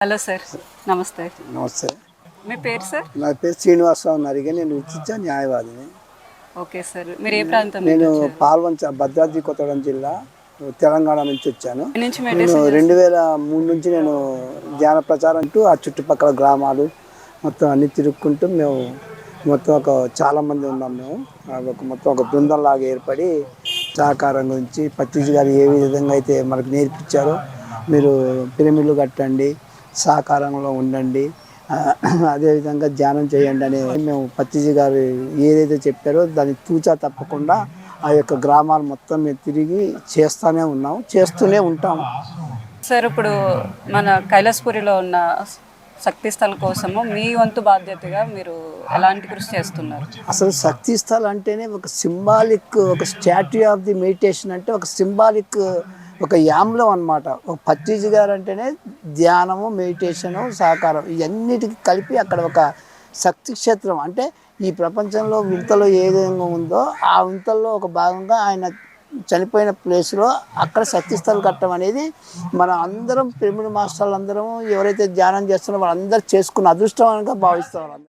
Hello sir, నమస్తే. నమస్తే. మీ పేరు సార్? నా పేరు శ్రీనివాసరావు నరిగే. నేను వృత్తిరీత్యా న్యాయవాదిని. Okay sir. మీరు ఏ ప్రాంతం నుంచి నేను వచ్చారు? పాల్వంచ భద్రాద్రి కొత్తగూడెం జిల్లా తెలంగాణ నుంచి వచ్చాను. ఎక్కడి నుంచి నేను మెడిసిన్ చేస్తారు? 2003 నుంచి నేను ధ్యాన ప్రచారం అంటూ ఆ చుట్టుపక్కల గ్రామాలు మొత్తం అన్ని తిరుక్కుంటూ మేము మొత్తం చాలామంది ఉన్నాం. మేము మొత్తం ఒక బృందంలాగా ఏర్పడి సహకారం గురించి పత్రిజీ గారు ఏ విధంగా అయితే మనకు నేర్పించారో, మీరు పిరమిడ్లు కట్టండి, సహకారంలో ఉండండి, అదేవిధంగా ధ్యానం చేయండి అని మేము పత్రిజీ గారు ఏదైతే చెప్పారో దాన్ని తూచా తప్పకుండా ఆ యొక్క గ్రామాలు మొత్తం మేము తిరిగి చేస్తూనే ఉంటాము. సార్, ఇప్పుడు మన కైలాసపురిలో ఉన్న శక్తి స్థల్ కోసము మీ వంతు బాధ్యతగా మీరు ఎలాంటి కృషి చేస్తున్నారు? అసలు శక్తి స్థల్ అంటేనే ఒక సింబాలిక్, ఒక స్టాట్యూ ఆఫ్ ది మెడిటేషన్ అంటే ఒక సింబాలిక్, ఒక యాంబ్లం అనమాట. ఒక పత్రిజీ గారు అంటేనే ధ్యానము, మెడిటేషను, సహకారం ఇవన్నిటికి కలిపి అక్కడ ఒక శక్తి క్షేత్రం. అంటే ఈ ప్రపంచంలో వింతలో ఏ విధంగా ఉందో ఆ వింతల్లో ఒక భాగంగా ఆయన చనిపోయిన ప్లేస్లో అక్కడ శక్తి స్థలం కట్టడం అనేది మన అందరం పిరమిడ్ మాస్టర్లు అందరం ఎవరైతే ధ్యానం చేస్తున్నారో వాళ్ళందరూ చేసుకున్న అదృష్టంగా భావిస్తారు.